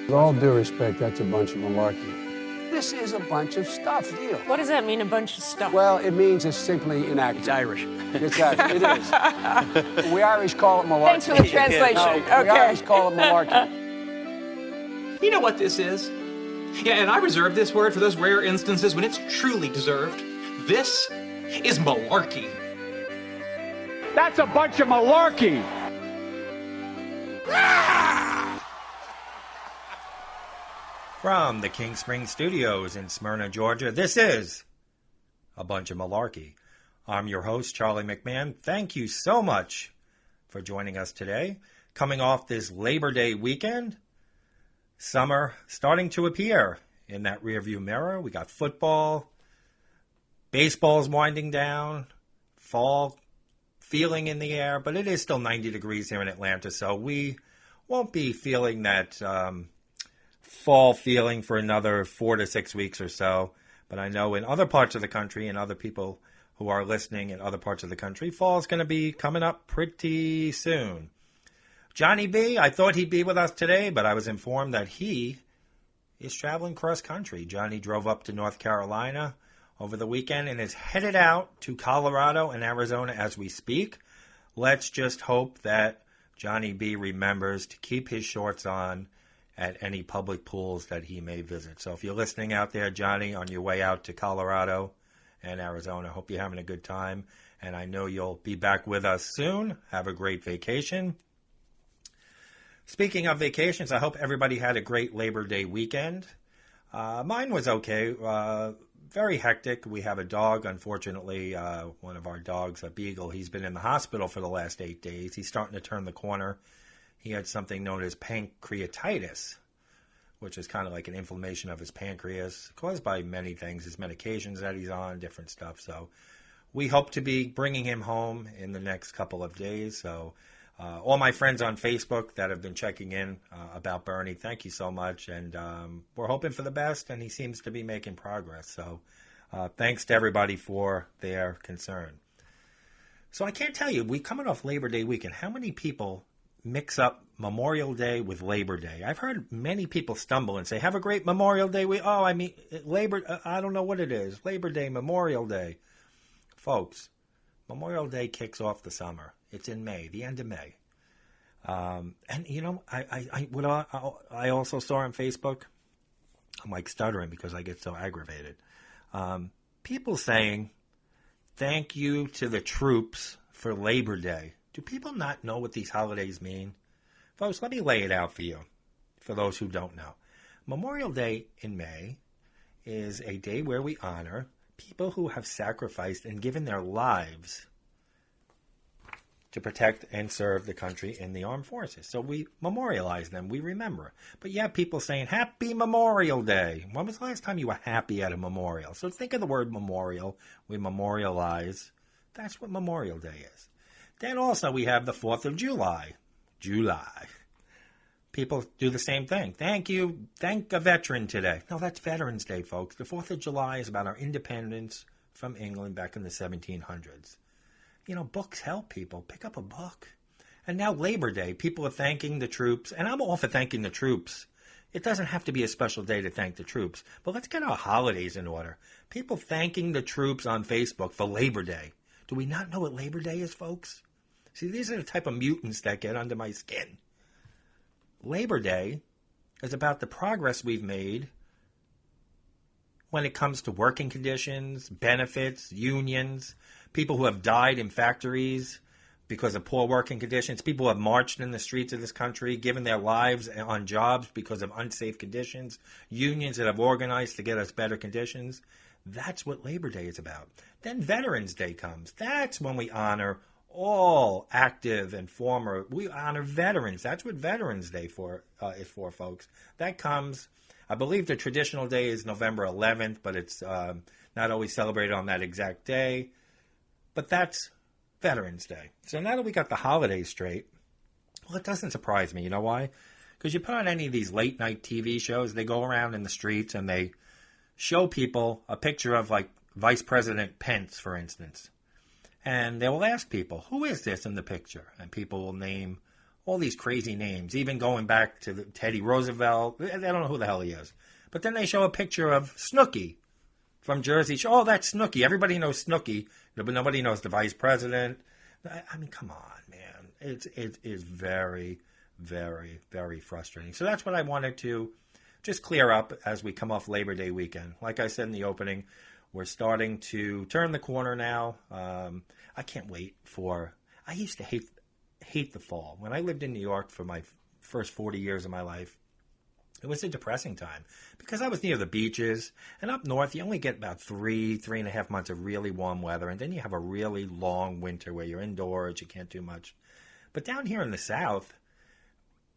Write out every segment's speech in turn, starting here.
With all due respect, that's a bunch of malarkey. This is a bunch of stuff, deal. What does that mean, a bunch of stuff? Well, it means it's simply inaccurate. It's Irish. Exactly, it is. We Irish call it malarkey. Thanks for the translation. No, we Irish call it malarkey. You know what this is? Yeah, and I reserve this word for those rare instances when it's truly deserved. This is malarkey. That's a bunch of malarkey. From the King Spring Studios in Smyrna, Georgia, this is A Bunch of Malarkey. I'm your host, Charlie McMahon. Thank you so much for joining us today. Coming off this Labor Day weekend, summer starting to appear in that rearview mirror. We got football, baseball's winding down, fall feeling in the air, but it is still 90 degrees here in Atlanta, so we won't be feeling that fall feeling for another 4 to 6 weeks or so. But I know in other parts of the country and other people who are listening in other parts of the country, fall is going to be coming up pretty soon. Johnny B, I thought he'd be with us today, but I was informed that he is traveling cross country. Johnny drove up to North Carolina over the weekend and is headed out to Colorado and Arizona as we speak. Let's just hope that Johnny B remembers to keep his shorts on at any public pools that he may visit. So if you're listening out there, Johnny, on your way out to Colorado and Arizona, hope you're having a good time. And I know you'll be back with us soon. Have a great vacation. Speaking of vacations, I hope everybody had a great Labor Day weekend. Mine was okay. Very hectic. We have a dog, unfortunately, one of our dogs, a beagle. He's been in the hospital for the last 8 days. He's starting to turn the corner. He had something known as pancreatitis, which is kind of like an inflammation of his pancreas, caused by many things, his medications that he's on, different stuff. So we hope to be bringing him home in the next couple of days. So all my friends on Facebook that have been checking in about Bernie, thank you so much. And we're hoping for the best, and he seems to be making progress. So thanks to everybody for their concern. So I can't tell you, we're coming off Labor Day weekend, how many people mix up Memorial Day with Labor Day? I've heard many people stumble and say, have a great Memorial Day. I don't know what it is. Labor Day, Memorial Day. Folks, Memorial Day kicks off the summer. It's in May, the end of May. And, you know, I also saw on Facebook, I'm like stuttering because I get so aggravated. People saying, thank you to the troops for Labor Day. Do people not know what these holidays mean? Folks, let me lay it out for you, for those who don't know. Memorial Day in May is a day where we honor people who have sacrificed and given their lives to protect and serve the country in the armed forces. So we memorialize them, we remember. But you have people saying, Happy Memorial Day. When was the last time you were happy at a memorial? So think of the word memorial. We memorialize. That's what Memorial Day is. Then also we have the 4th of July. People do the same thing. Thank you. Thank a veteran today. No, that's Veterans Day, folks. The 4th of July is about our independence from England back in the 1700s. You know, books help people. Pick up a book. And now Labor Day, people are thanking the troops. And I'm all for thanking the troops. It doesn't have to be a special day to thank the troops. But let's get our holidays in order. People thanking the troops on Facebook for Labor Day. Do we not know what Labor Day is, folks? See, these are the type of mutants that get under my skin. Labor Day is about the progress we've made when it comes to working conditions, benefits, unions, people who have died in factories because of poor working conditions, people who have marched in the streets of this country, given their lives on jobs because of unsafe conditions, unions that have organized to get us better conditions. That's what Labor Day is about. Then Veterans Day comes. That's when we honor all active and former. We honor veterans. That's what Veterans Day is for, folks. That comes, I believe the traditional day is November 11th, but it's not always celebrated on that exact day. But that's Veterans Day. So now that we got the holidays straight, well, it doesn't surprise me. You know why? Because you put on any of these late night TV shows, they go around in the streets and they show people a picture of like Vice President Pence, for instance. And they will ask people, who is this in the picture? And people will name all these crazy names, even going back to Teddy Roosevelt. They don't know who the hell he is. But then they show a picture of Snooki from Jersey. Oh, that's Snooki. Everybody knows Snooki, but nobody knows the vice president. I mean, come on, man. It is very, very, very frustrating. So that's what I wanted to just clear up as we come off Labor Day weekend. Like I said in the opening, we're starting to turn the corner now. I can't wait for... I used to hate the fall. When I lived in New York for my first 40 years of my life, it was a depressing time because I was near the beaches. And up north, you only get about 3.5 months of really warm weather. And then you have a really long winter where you're indoors, you can't do much. But down here in the South,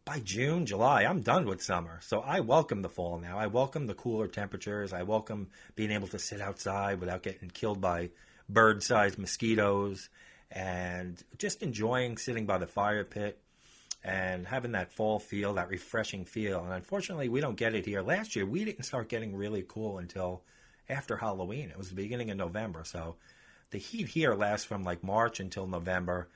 by June, July, I'm done with summer. So I welcome the fall now. I welcome the cooler temperatures. I welcome being able to sit outside without getting killed by bird-sized mosquitoes and just enjoying sitting by the fire pit and having that fall feel, that refreshing feel. And unfortunately, we don't get it here. Last year, we didn't start getting really cool until after Halloween. It was the beginning of November. So the heat here lasts from like March until November.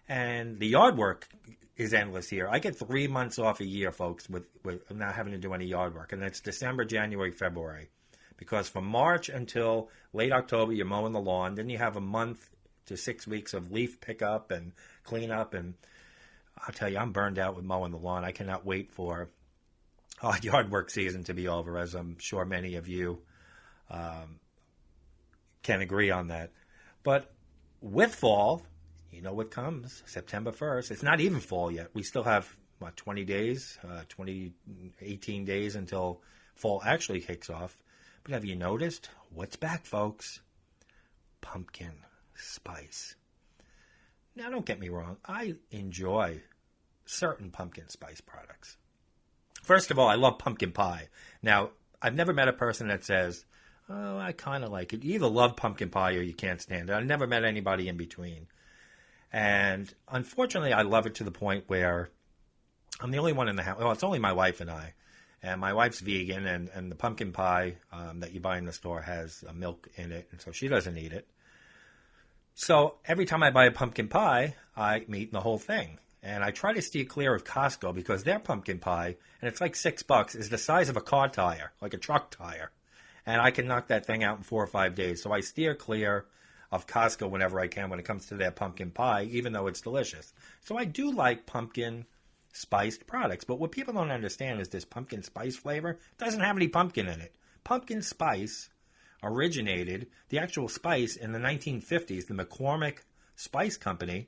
And the yard work is endless here. I get 3 months off a year, folks, with not having to do any yard work. And that's December, January, February. Because from March until late October, you're mowing the lawn. Then you have a month to 6 weeks of leaf pickup and cleanup. And I'll tell you, I'm burned out with mowing the lawn. I cannot wait for yard work season to be over, as I'm sure many of you can agree on that. But with fall, you know what comes, September 1st. It's not even fall yet. We still have, 20 days, 18 days until fall actually kicks off. But have you noticed what's back, folks? Pumpkin spice. Now, don't get me wrong. I enjoy certain pumpkin spice products. First of all, I love pumpkin pie. Now, I've never met a person that says, oh, I kind of like it. You either love pumpkin pie or you can't stand it. I've never met anybody in between. And unfortunately, I love it to the point where I'm the only one in the house. Well, it's only my wife and I. And my wife's vegan, and the pumpkin pie that you buy in the store has milk in it, and so she doesn't eat it. So every time I buy a pumpkin pie, I'm eating the whole thing. And I try to steer clear of Costco because their pumpkin pie, and it's like $6, is the size of a car tire, like a truck tire. And I can knock that thing out in 4 or 5 days. So I steer clear of Costco whenever I can when it comes to their pumpkin pie, even though it's delicious. So I do like pumpkin spiced products. But what people don't understand is this pumpkin spice flavor doesn't have any pumpkin in it. Pumpkin spice originated, the actual spice, in the 1950s. The McCormick Spice Company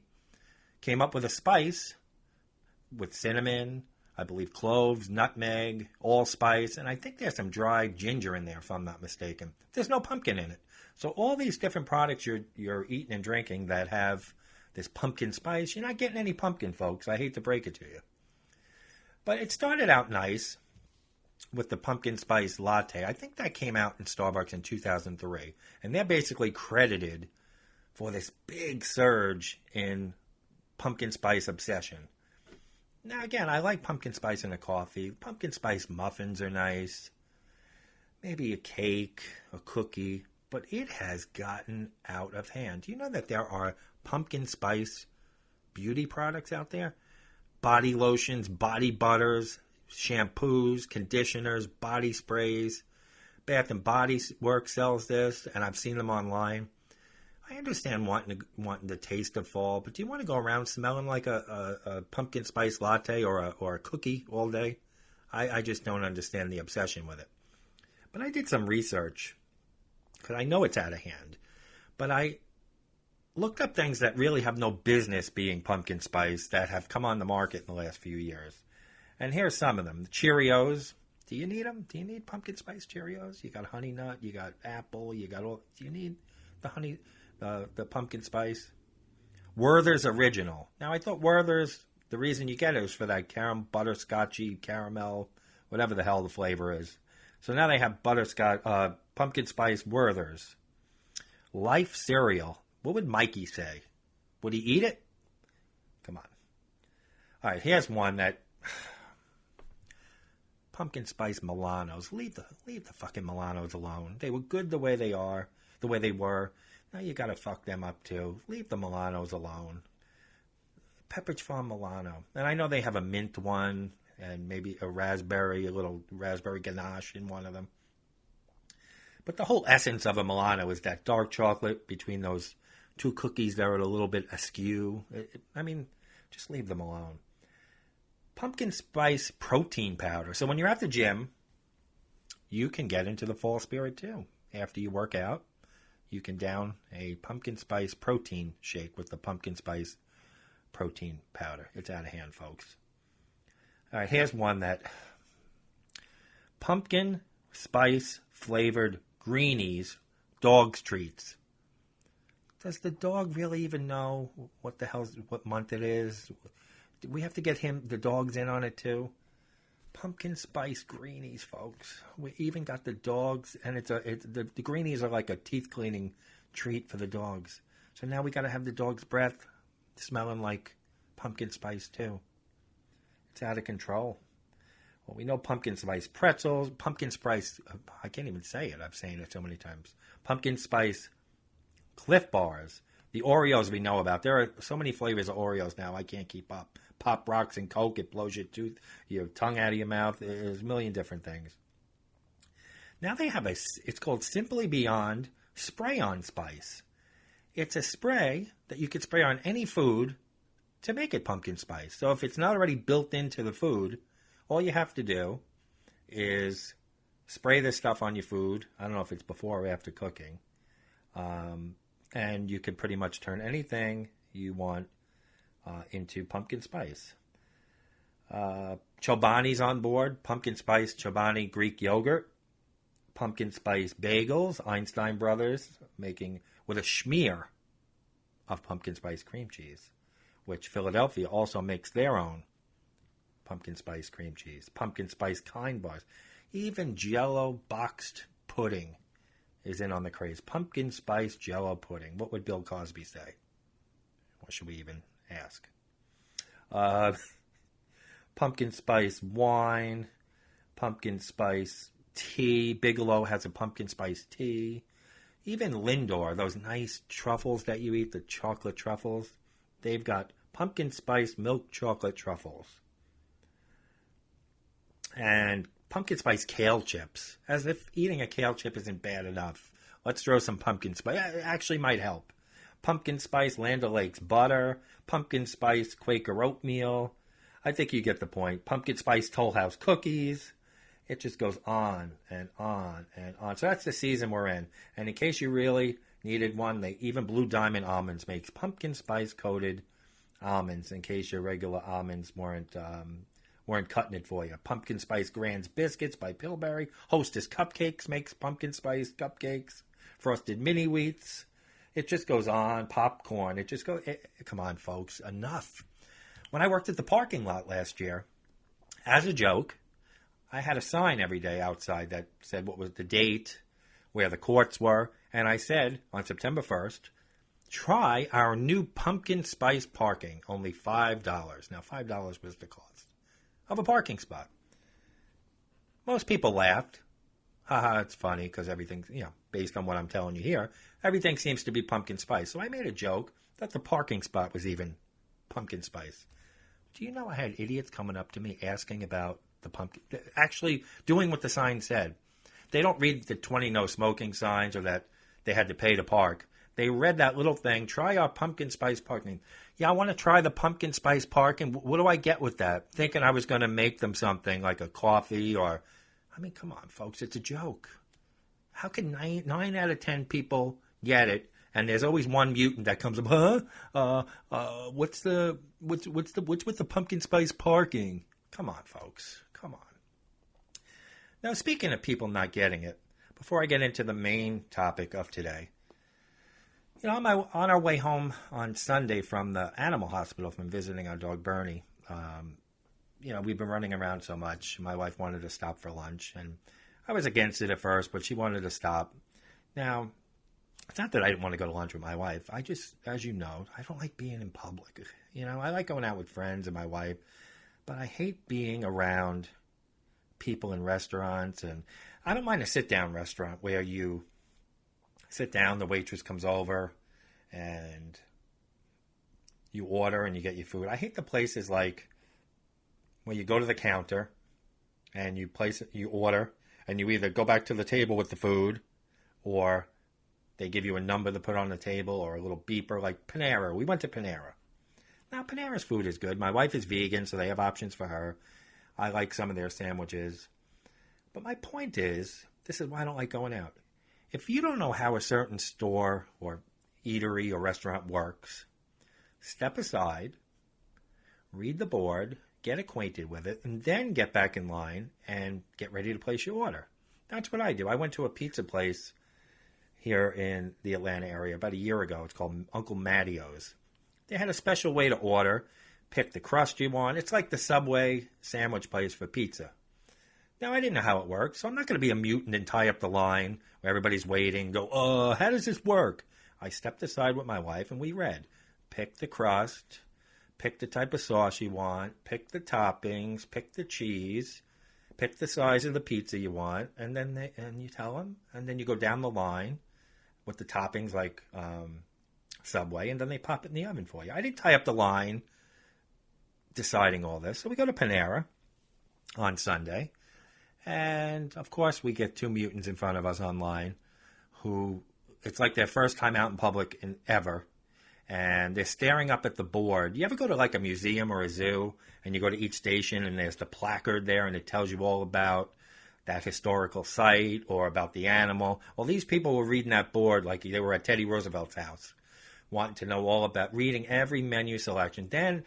came up with a spice with cinnamon, I believe cloves, nutmeg, allspice, and I think there's some dried ginger in there, if I'm not mistaken. There's no pumpkin in it. So all these different products you're eating and drinking that have this pumpkin spice, you're not getting any pumpkin, folks. I hate to break it to you. But it started out nice with the pumpkin spice latte. I think that came out in Starbucks in 2003. And they're basically credited for this big surge in pumpkin spice obsession. Now, again, I like pumpkin spice in a coffee. Pumpkin spice muffins are nice. Maybe a cake, a cookie. But it has gotten out of hand. Do you know that there are pumpkin spice beauty products out there? Body lotions, body butters, shampoos, conditioners, body sprays. Bath and Body Works sells this, and I've seen them online. I understand wanting the taste of fall, but do you want to go around smelling like a pumpkin spice latte or a cookie all day? I just don't understand the obsession with it. But I did some research, because I know it's out of hand. But I looked up things that really have no business being pumpkin spice that have come on the market in the last few years. And here's some of them. The Cheerios. Do you need them? Do you need pumpkin spice Cheerios? You got honey nut, you got apple, you got all. Do you need the honey, the pumpkin spice? Werther's Original. Now, I thought Werther's, the reason you get it is for that butterscotchy caramel, whatever the hell the flavor is. So now they have pumpkin spice Werther's. Life cereal. What would Mikey say? Would he eat it? Come on. All right, here's one that pumpkin spice Milanos. Leave the fucking Milanos alone. They were good the way they were. Now you got to fuck them up too. Leave the Milanos alone. Pepperidge Farm Milano. And I know they have a mint one and maybe a little raspberry ganache in one of them. But the whole essence of a Milano is that dark chocolate between those two cookies that are a little bit askew. Just leave them alone. Pumpkin spice protein powder. So when you're at the gym, you can get into the fall spirit too. After you work out, you can down a pumpkin spice protein shake with the pumpkin spice protein powder. It's out of hand, folks. All right, here's one that pumpkin spice flavored greenies, dog's treats. Does the dog really even know what month it is? Do we have to get the dogs in on it too? Pumpkin spice greenies, folks. We even got the dogs, and the greenies are like a teeth cleaning treat for the dogs. So now we got to have the dog's breath smelling like pumpkin spice too. It's out of control. Well, we know pumpkin spice pretzels, pumpkin spice, I can't even say it. I've said it so many times. Pumpkin spice Cliff Bars. The Oreos we know about. There are so many flavors of Oreos now, I can't keep up. Pop Rocks and Coke, it blows your tongue out of your mouth. There's a million different things. Now they have it's called Simply Beyond Spray-On Spice. It's a spray that you could spray on any food to make it pumpkin spice. So if it's not already built into the food, all you have to do is spray this stuff on your food. I don't know if it's before or after cooking. And you can pretty much turn anything you want into pumpkin spice. Chobani's on board. Pumpkin spice Chobani Greek yogurt. Pumpkin spice bagels. Einstein Brothers making with a schmear of pumpkin spice cream cheese, which Philadelphia also makes their own pumpkin spice cream cheese. Pumpkin spice kind bars. Even Jell-O boxed pudding is in on the craze. Pumpkin spice Jell-O pudding. What would Bill Cosby say? What should we even ask? Pumpkin spice wine. Pumpkin spice tea. Bigelow has a pumpkin spice tea. Even Lindor, those nice truffles that you eat, the chocolate truffles, they've got pumpkin spice milk chocolate truffles. And pumpkin spice kale chips. As if eating a kale chip isn't bad enough. Let's throw some pumpkin spice. It actually might help. Pumpkin spice Land O'Lakes butter. Pumpkin spice Quaker oatmeal. I think you get the point. Pumpkin spice Toll House cookies. It just goes on and on and on. So that's the season we're in. And in case you really needed one, even Blue Diamond Almonds makes pumpkin spice coated almonds in case your regular almonds weren't cutting it for you. Pumpkin Spice Grand's Biscuits by Pillsbury. Hostess Cupcakes makes pumpkin spice cupcakes. Frosted Mini Wheats. It just goes on. Popcorn. It just goes. Come on, folks. Enough. When I worked at the parking lot last year, as a joke, I had a sign every day outside that said what was the date, where the courts were, and I said on September 1st, try our new pumpkin spice parking, only $5. Now, $5 was the cost of a parking spot. Most people laughed. Haha, it's funny because everything, based on what I'm telling you here, everything seems to be pumpkin spice. So I made a joke that the parking spot was even pumpkin spice. Do you know I had idiots coming up to me asking about the pumpkin, actually doing what the sign said. They don't read the 20 no smoking signs or that they had to pay to park. They read that little thing, try our pumpkin spice parking. Yeah, I want to try the pumpkin spice parking. What do I get with that? Thinking I was going to make them something like a coffee or, come on, folks, it's a joke. How can 9 out of 10 people get it? And there's always one mutant that comes up, what's with the pumpkin spice parking? Come on, folks. Come on. Now, speaking of people not getting it, before I get into the main topic of today, on our way home on Sunday from the animal hospital from visiting our dog Bernie, we've been running around so much. My wife wanted to stop for lunch, and I was against it at first, but she wanted to stop. Now, it's not that I didn't want to go to lunch with my wife. I just, as you know, I don't like being in public. I like going out with friends and my wife, but I hate being around people in restaurants. And I don't mind a sit-down restaurant where you sit down, the waitress comes over, and you order and you get your food. I hate the places like where you go to the counter and you order, and you either go back to the table with the food, or they give you a number to put on the table or a little beeper, like Panera. We went to Panera. Now, Panera's food is good. My wife is vegan, so they have options for her. I like some of their sandwiches. But my point is, this is why I don't like going out. If you don't know how a certain store or eatery or restaurant works, step aside, read the board, get acquainted with it, and then get back in line and get ready to place your order. That's what I do. I went to a pizza place here in the Atlanta area about a year ago. It's called Uncle Mattio's. They had a special way to order, pick the crust you want. It's like the Subway sandwich place for pizza. Now, I didn't know how it worked, so I'm not going to be a mutant and tie up the line where everybody's waiting, go, how does this work? I stepped aside with my wife, and we read, pick the crust, pick the type of sauce you want, pick the toppings, pick the cheese, pick the size of the pizza you want, and then you tell them, and then you go down the line with the toppings like Subway, and then they pop it in the oven for you. I didn't tie up the line deciding all this, so we go to Panera on Sunday. And, of course, we get two mutants in front of us online who, it's like their first time out in public ever. And they're staring up at the board. You ever go to, like, a museum or a zoo, and you go to each station, and there's the placard there, and it tells you all about that historical site or about the animal? Well, these people were reading that board like they were at Teddy Roosevelt's house, wanting to know all about, reading every menu selection. Then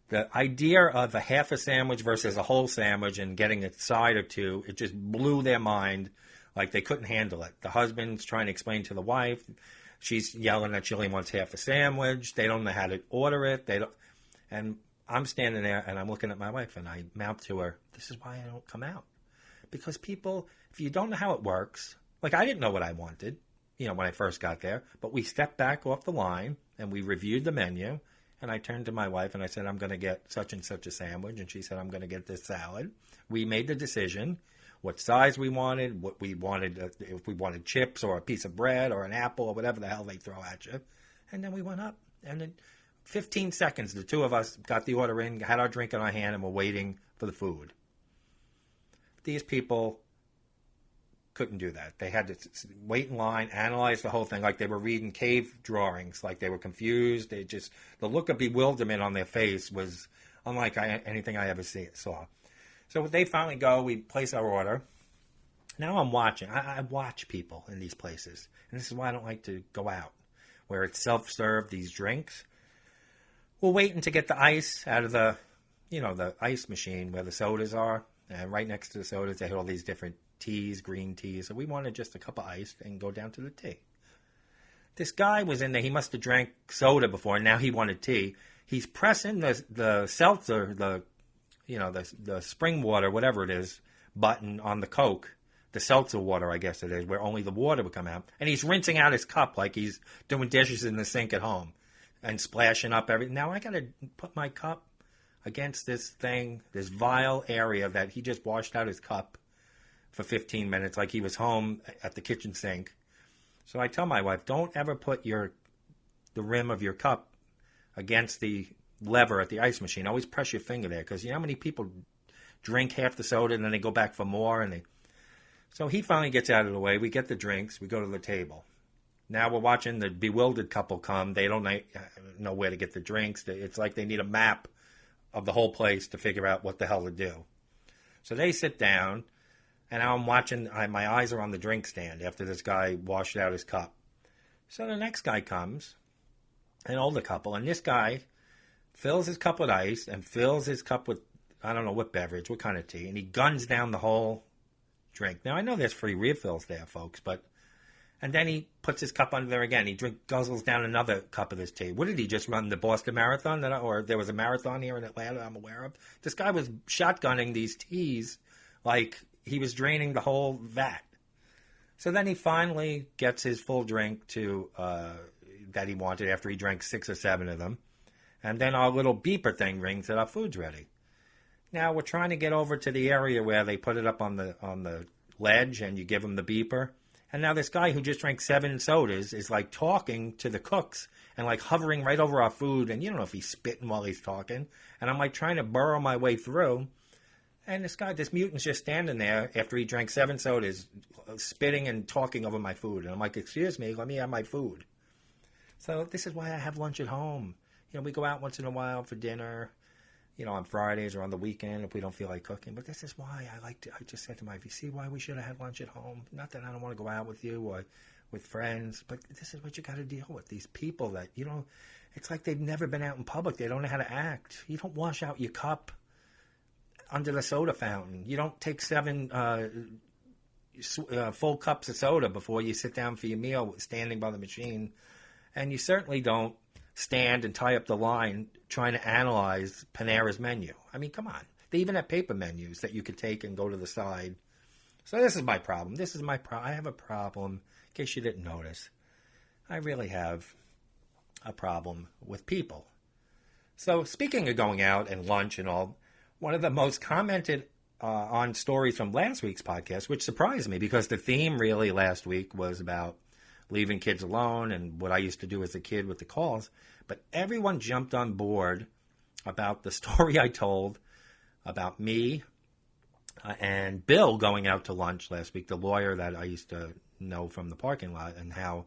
the idea of a half a sandwich versus a whole sandwich and getting a side or two, it just blew their mind, like they couldn't handle it. The husband's trying to explain to the wife. She's yelling that she only wants half a sandwich. They don't know how to order it. And I'm standing there and I'm looking at my wife and I mouth to her, this is why I don't come out. Because people, if you don't know how it works, like I didn't know what I wanted, when I first got there, but we stepped back off the line and we reviewed the menu. And I turned to my wife and I said, I'm going to get such and such a sandwich. And she said, I'm going to get this salad. We made the decision what size we wanted, what we wanted, if we wanted chips or a piece of bread or an apple or whatever the hell they throw at you. And then we went up. And in 15 seconds, the two of us got the order in, had our drink in our hand, and were waiting for the food. These people couldn't do that. They had to wait in line, analyze the whole thing like they were reading cave drawings, like they were confused. The look of bewilderment on their face was unlike anything I ever saw. So they finally go, we place our order. Now I'm watching. I watch people in these places. And this is why I don't like to go out, where it's self-serve, these drinks. We're waiting to get the ice out of the ice machine where the sodas are. And right next to the sodas, they had all these different teas, green teas. So we wanted just a cup of ice and go down to the tea. This guy was in there. He must have drank soda before, and now he wanted tea. He's pressing the seltzer, the spring water, whatever it is, button on the Coke, the seltzer water, I guess it is, where only the water would come out. And he's rinsing out his cup like he's doing dishes in the sink at home and splashing up everything. Now I got to put my cup against this thing, this vile area that he just washed out his cup for 15 minutes like he was home at the kitchen sink. So I tell my wife, don't ever put the rim of your cup against the lever at the ice machine. Always press your finger there, because you know how many people drink half the soda and then they go back for more. So he finally gets out of the way. We get the drinks. We go to the table. Now we're watching the bewildered couple come. They don't know where to get the drinks. It's like they need a map of the whole place to figure out what the hell to do. So they sit down. And now I'm watching, my eyes are on the drink stand after this guy washed out his cup. So the next guy comes, an older couple, and this guy fills his cup with ice and fills his cup with, I don't know what beverage, what kind of tea, and he guns down the whole drink. Now, I know there's free refills there, folks, and then he puts his cup under there again. He guzzles down another cup of this tea. What did he just run, the Boston Marathon? Or there was a marathon here in Atlanta I'm aware of? This guy was shotgunning these teas like he was draining the whole vat. So then he finally gets his full drink that he wanted after he drank 6 or 7 of them. And then our little beeper thing rings that our food's ready. Now we're trying to get over to the area where they put it up on the ledge and you give him the beeper. And now this guy who just drank 7 sodas is like talking to the cooks and like hovering right over our food. And you don't know if he's spitting while he's talking. And I'm like trying to burrow my way through. And this mutant's just standing there after he drank 7 sodas, spitting and talking over my food. And I'm like, excuse me, let me have my food. So this is why I have lunch at home. You know, we go out once in a while for dinner, you know, on Fridays or on the weekend if we don't feel like cooking. But this is why I just said to my wife, you see why we should have had lunch at home? Not that I don't want to go out with you or with friends, but this is what you got to deal with. These people that, you know, it's like they've never been out in public. They don't know how to act. You don't wash out your cup under the soda fountain. You don't take 7 full cups of soda before you sit down for your meal standing by the machine. And you certainly don't stand and tie up the line trying to analyze Panera's menu. I mean, come on. They even have paper menus that you could take and go to the side. So this is my problem. I have a problem, in case you didn't notice. I really have a problem with people. So speaking of going out and lunch and all, one of the most commented on stories from last week's podcast, which surprised me because the theme really last week was about leaving kids alone and what I used to do as a kid with the calls. But everyone jumped on board about the story I told about me and Bill going out to lunch last week, the lawyer that I used to know from the parking lot, and how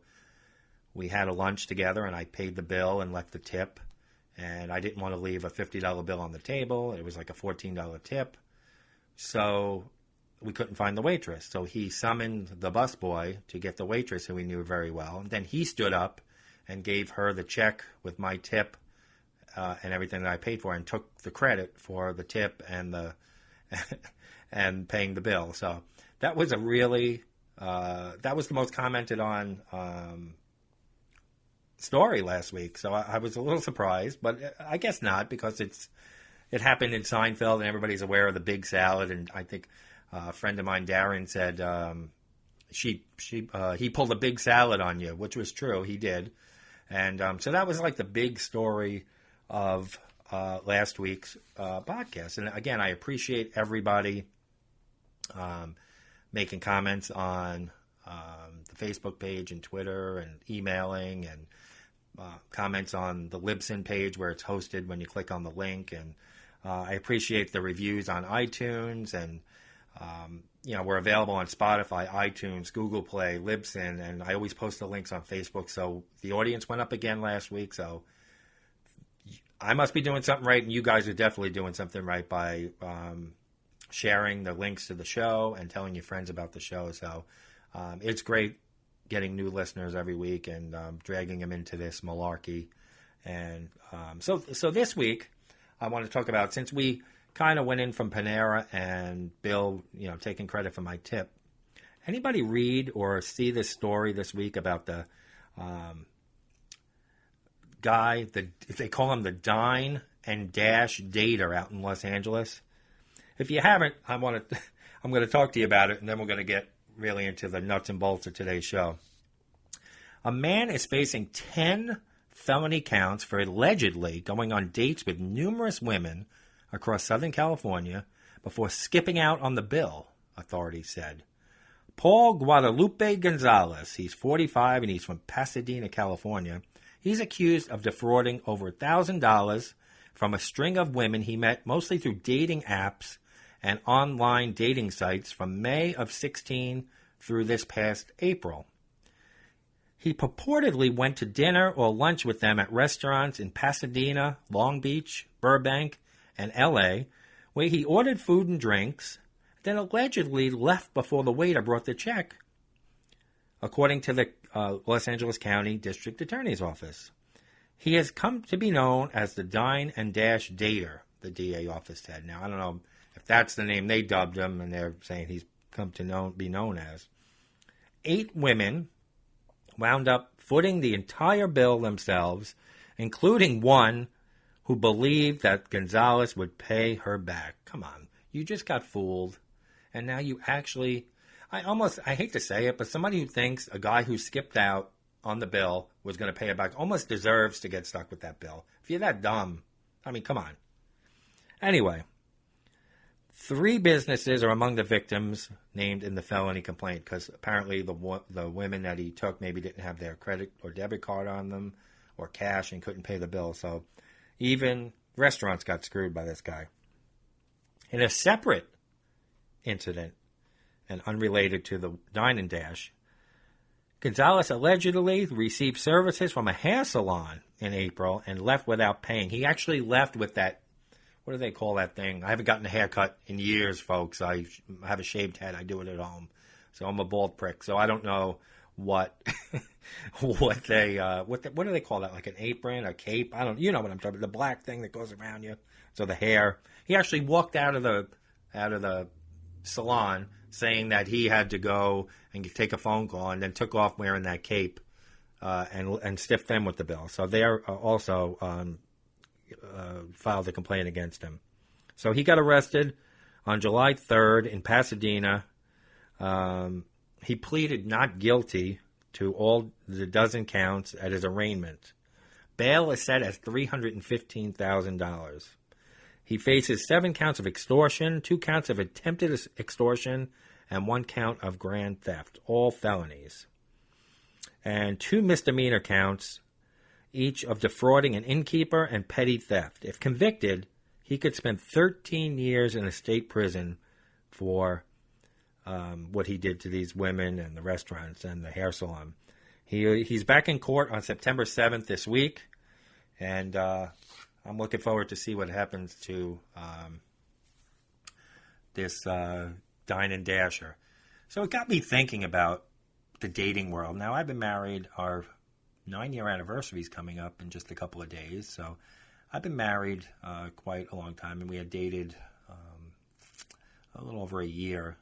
we had a lunch together and I paid the bill and left the tip. And I didn't want to leave a $50 bill on the table. It was like a $14 tip. So we couldn't find the waitress. So he summoned the busboy to get the waitress, who he knew very well. And then he stood up and gave her the check with my tip and everything that I paid for, and took the credit for the tip and the and paying the bill. So that was a really that was the most commented on story last week. So I was a little surprised, but I guess not, because it happened in Seinfeld and everybody's aware of the big salad. And I think a friend of mine, Darren, said he pulled a big salad on you, which was true. He did. And so that was like the big story of last week's podcast. And again, I appreciate everybody making comments on the Facebook page and Twitter and emailing, and comments on the Libsyn page where it's hosted when you click on the link. And I appreciate the reviews on iTunes, and we're available on Spotify, iTunes, Google Play, Libsyn, and I always post the links on Facebook. So the audience went up again last week, so I must be doing something right, and you guys are definitely doing something right by sharing the links to the show and telling your friends about the show. So it's great getting new listeners every week and dragging them into this malarkey. And so this week I want to talk about, since we kind of went in from Panera and Bill, taking credit for my tip. Anybody read or see this story this week about the guy, they call him the Dine and Dash Dater out in Los Angeles? If you haven't, I'm going to talk to you about it, and then we're going to get really into the nuts and bolts of today's show. A man is facing 10 felony counts for allegedly going on dates with numerous women across Southern California before skipping out on the bill, authorities said. Paul Guadalupe Gonzalez, he's 45 and he's from Pasadena, California. He's accused of defrauding over $1,000 from a string of women he met mostly through dating apps and online dating sites from May of 16 through this past April. He purportedly went to dinner or lunch with them at restaurants in Pasadena, Long Beach, Burbank, and L.A., where he ordered food and drinks, then allegedly left before the waiter brought the check, according to the Los Angeles County District Attorney's Office. He has come to be known as the Dine and Dash Dater, the DA office said. Now, I don't know if that's the name they dubbed him, and they're saying he's come to be known as. 8 women wound up footing the entire bill themselves, including one who believed that Gonzalez would pay her back. Come on, you just got fooled, and now you actually, I hate to say it, but somebody who thinks a guy who skipped out on the bill was going to pay it back almost deserves to get stuck with that bill. If you're that dumb, I mean, come on. Anyway, 3 businesses are among the victims named in the felony complaint, because apparently the women that he took maybe didn't have their credit or debit card on them, or cash and couldn't pay the bill. So even restaurants got screwed by this guy. In a separate incident, and unrelated to the Dine and Dash, Gonzalez allegedly received services from a hair salon in April and left without paying. He actually left with that, what do they call that thing? I haven't gotten a haircut in years, folks. I have a shaved head. I do it at home. So I'm a bald prick. So I don't know what what do they call that? Like an apron, a cape? You know what I'm talking about. The black thing that goes around you. So the hair. He actually walked out of the salon saying that he had to go and take a phone call, and then took off wearing that cape and stiffed them with the bill. So they also filed a complaint against him. So he got arrested on July 3rd in Pasadena. He pleaded not guilty to all the dozen counts at his arraignment. Bail is set as $315,000. He faces 7 counts of extortion, 2 counts of attempted extortion, and 1 count of grand theft, all felonies. And 2 misdemeanor counts, each of defrauding an innkeeper and petty theft. If convicted, he could spend 13 years in a state prison for what he did to these women and the restaurants and the hair salon. He's back in court on September 7th this week, and I'm looking forward to see what happens to this Dine and Dasher. So it got me thinking about the dating world. Now, I've been married. Our 9-year anniversary is coming up in just a couple of days. So I've been married quite a long time, and we had dated a little over a year.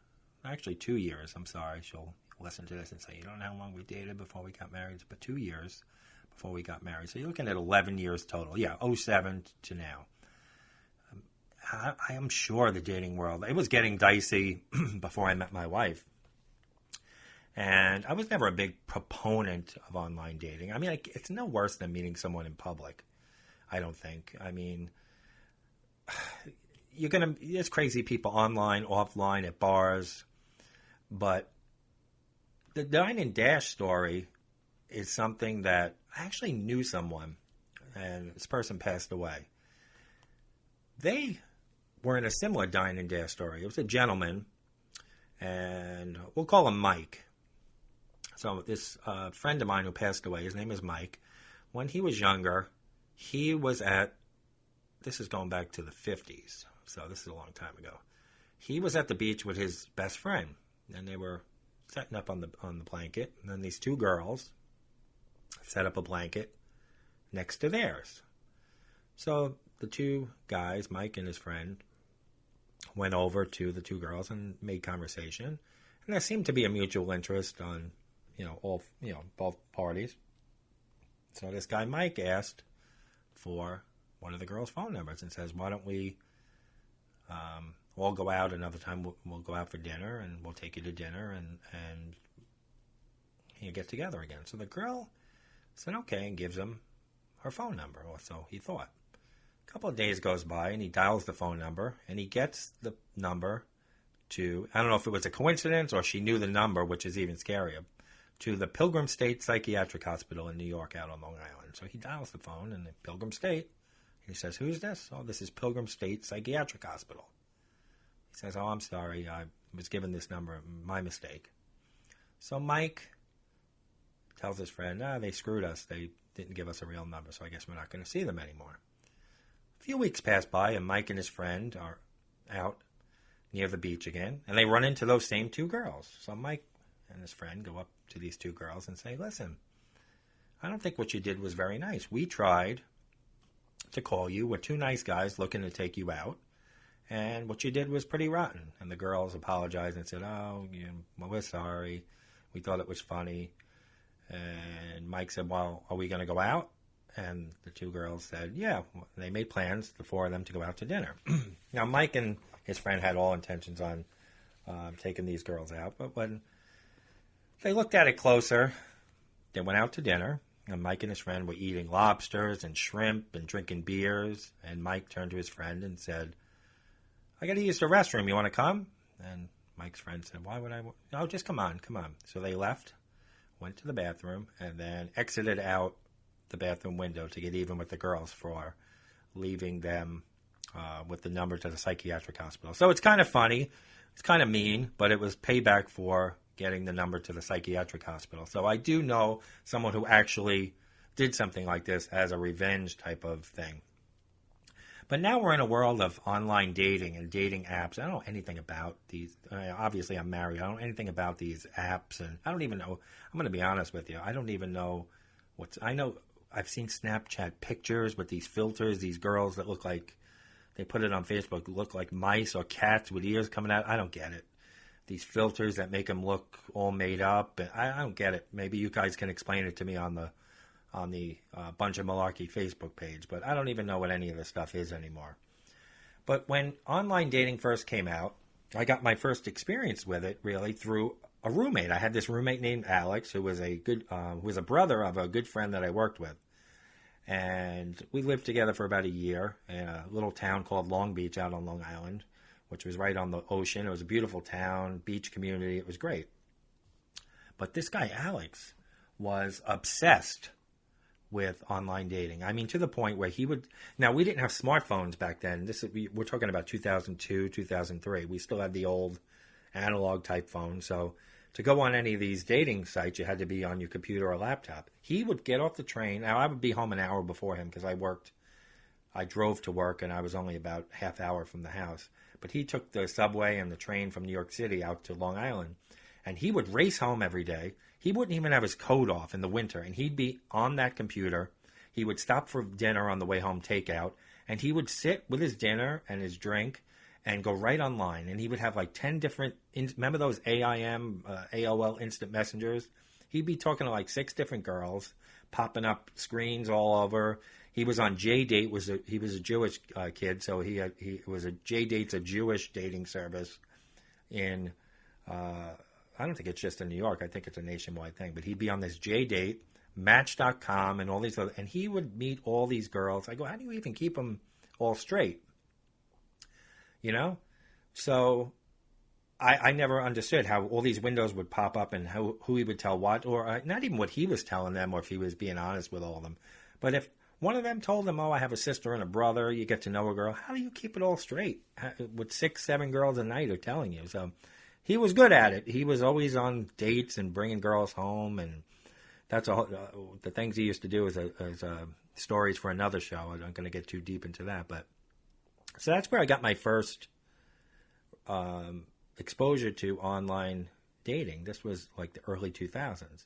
Actually, 2 years. I'm sorry. She'll listen to this and say, you don't know how long we dated before we got married, but 2 years before we got married. So you're looking at 11 years total. Yeah, 07 to now. I am sure the dating world, it was getting dicey before I met my wife. And I was never a big proponent of online dating. I mean, it's no worse than meeting someone in public, I don't think. I mean, there's crazy people online, offline, at bars. But the Dine and Dash story is something that I actually knew someone, and this person passed away. They were in a similar Dine and Dash story. It was a gentleman, and we'll call him Mike. So this friend of mine who passed away, his name is Mike. When he was younger, he was this is going back to the 50s, so this is a long time ago. He was at the beach with his best friend, and they were setting up on the blanket, and then these 2 girls set up a blanket next to theirs. So the 2 guys, Mike and his friend, went over to the 2 girls and made conversation. And there seemed to be a mutual interest on, both parties. So this guy, Mike, asked for one of the girls' phone numbers and says, why don't we all go out another time? We'll go out for dinner, and we'll take you to dinner, and you get together again. So the girl said, okay, and gives him her phone number, or so he thought. A couple of days goes by, and he dials the phone number, and he gets the number to, I don't know if it was a coincidence or she knew the number, which is even scarier, to the Pilgrim State Psychiatric Hospital in New York out on Long Island. So he dials the phone, and the Pilgrim State, he says, who's this? Oh, this is Pilgrim State Psychiatric Hospital. He says, oh, I'm sorry, I was given this number, my mistake. So Mike tells his friend, they screwed us. They didn't give us a real number, so I guess we're not going to see them anymore. A few weeks pass by, and Mike and his friend are out near the beach again, and they run into those same 2 girls. So Mike and his friend go up to these 2 girls and say, listen, I don't think what you did was very nice. We tried to call you. We're 2 nice guys looking to take you out, and what you did was pretty rotten. And the girls apologized and said, well, we're sorry. We thought it was funny. And Mike said, well, are we going to go out? And the 2 girls said, yeah. They made plans, the 4 of them, to go out to dinner. Now, Mike and his friend had all intentions on taking these girls out. But when they looked at it closer, they went out to dinner. And Mike and his friend were eating lobsters and shrimp and drinking beers. And Mike turned to his friend and said, I got to use the restroom. You want to come? And Mike's friend said, why would I? Oh, just come on. So they left, went to the bathroom, and then exited out the bathroom window to get even with the girls for leaving them with the number to the psychiatric hospital. So it's kind of funny. It's kind of mean, but it was payback for getting the number to the psychiatric hospital. So I do know someone who actually did something like this as a revenge type of thing. But now we're in a world of online dating and dating apps. I don't know anything about these. Obviously, I'm married. I don't know anything about these apps, and I don't even know. I'm going to be honest with you. I don't even know I know I've seen Snapchat pictures with these filters, these girls that look like, they put it on Facebook, look like mice or cats with ears coming out. I don't get it. These filters that make them look all made up. I don't get it. Maybe you guys can explain it to me on the Bunch of Malarkey Facebook page, but I don't even know what any of this stuff is anymore. But when online dating first came out, I got my first experience with it really through a roommate. I had this roommate named Alex, who was who was a brother of a good friend that I worked with, and we lived together for about a year in a little town called Long Beach out on Long Island, which was right on the ocean. It was a beautiful town, beach community. It was great. But this guy Alex was obsessed with online dating. I mean, to the point where he would... Now, we didn't have smartphones back then. We're talking about 2002, 2003. We still had the old analog type phone. So to go on any of these dating sites, you had to be on your computer or laptop. He would get off the train. Now, I would be home an hour before him because I drove to work, and I was only about half hour from the house. But he took the subway and the train from New York City out to Long Island. And he would race home every day. He wouldn't even have his coat off in the winter, and he'd be on that computer. He would stop for dinner on the way home, takeout, and he would sit with his dinner and his drink and go right online. And he would have like 10 different, remember those AOL instant messengers? He'd be talking to like 6 different girls, popping up screens all over. He was on JDate. He was a Jewish kid, so he was a JDate's a Jewish dating service in... I don't think it's just in New York. I think it's a nationwide thing. But he'd be on this JDate, Match.com, and all these other... And he would meet all these girls. I go, how do you even keep them all straight? You know? So I never understood how all these windows would pop up and who he would tell what. Or not even what he was telling them or if he was being honest with all of them. But if one of them told them, oh, I have a sister and a brother, you get to know a girl, how do you keep it all straight? With 6, 7 girls a night are telling you. So... He was good at it. He was always on dates and bringing girls home, and that's all. The things he used to do as stories for another show. I'm not going to get too deep into that, but so that's where I got my first exposure to online dating. This was like the early 2000s.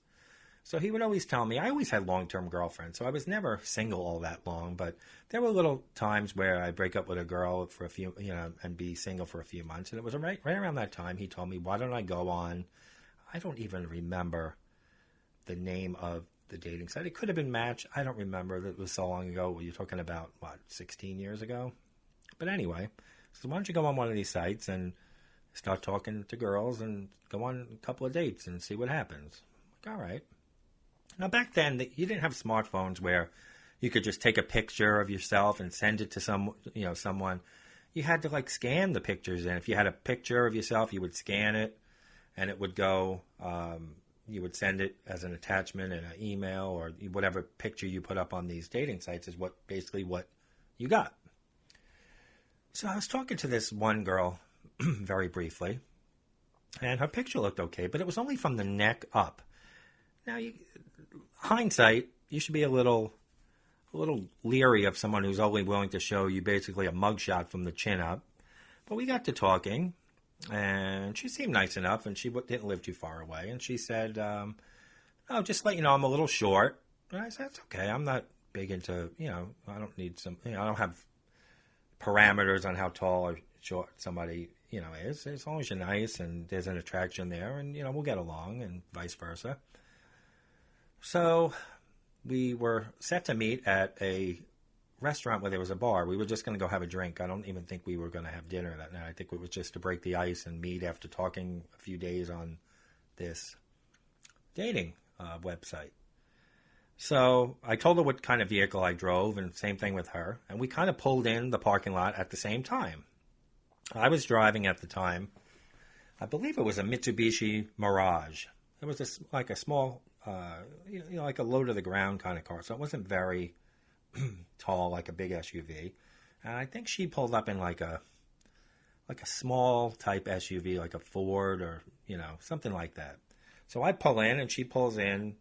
So he would always tell me, I always had long-term girlfriends, so I was never single all that long, but there were little times where I'd break up with a girl for a few, and be single for a few months. And it was right around that time he told me, why don't I go on, I don't even remember the name of the dating site. It could have been Match. I don't remember. It was so long ago. You're talking about, 16 years ago? But anyway, so why don't you go on one of these sites and start talking to girls and go on a couple of dates and see what happens. Like, all right. Now, back then, you didn't have smartphones where you could just take a picture of yourself and send it to someone. You had to, scan the pictures. And if you had a picture of yourself, you would scan it, and it would go, you would send it as an attachment in an email, or whatever picture you put up on these dating sites is basically what you got. So I was talking to this one girl very briefly, and her picture looked okay, but it was only from the neck up. Now, hindsight, you should be a little leery of someone who's only willing to show you basically a mugshot from the chin up. But we got to talking, and she seemed nice enough, and she didn't live too far away. And she said, oh, just to let you know, I'm a little short. And I said, that's okay. I'm not big into, I don't need I don't have parameters on how tall or short somebody, is. As long as you're nice and there's an attraction there, and, we'll get along, and vice versa. So we were set to meet at a restaurant where there was a bar. We were just going to go have a drink. I don't even think we were going to have dinner that night. I think it was just to break the ice and meet after talking a few days on this dating website. So I told her what kind of vehicle I drove, and same thing with her. And we kind of pulled in the parking lot at the same time. I was driving at the time, I believe it was a Mitsubishi Mirage. It was like a small like a low to the ground kind of car. So it wasn't very tall, like a big SUV. And I think she pulled up in like a small type SUV, like a Ford or, something like that. So I pull in and she pulls in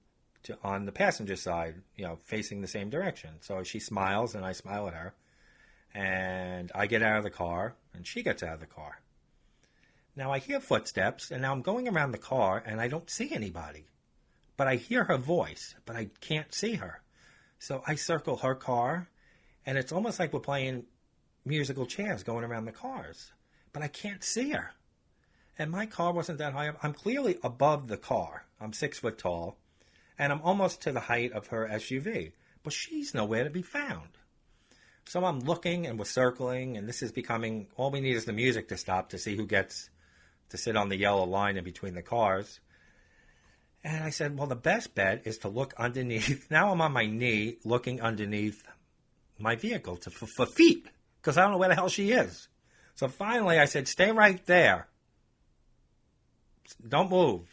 on the passenger side, facing the same direction. So she smiles and I smile at her. And I get out of the car and she gets out of the car. Now I hear footsteps and now I'm going around the car and I don't see anybody. But I hear her voice, but I can't see her. So I circle her car and it's almost like we're playing musical chairs going around the cars. But I can't see her. And my car wasn't that high up. I'm clearly above the car. I'm 6 foot tall. And I'm almost to the height of her SUV. But she's nowhere to be found. So I'm looking and we're circling. And this is becoming, all we need is the music to stop to see who gets to sit on the yellow line in between the cars. And I said, well, the best bet is to look underneath. Now I'm on my knee looking underneath my vehicle for feet. Because I don't know where the hell she is. So finally I said, stay right there. Don't move.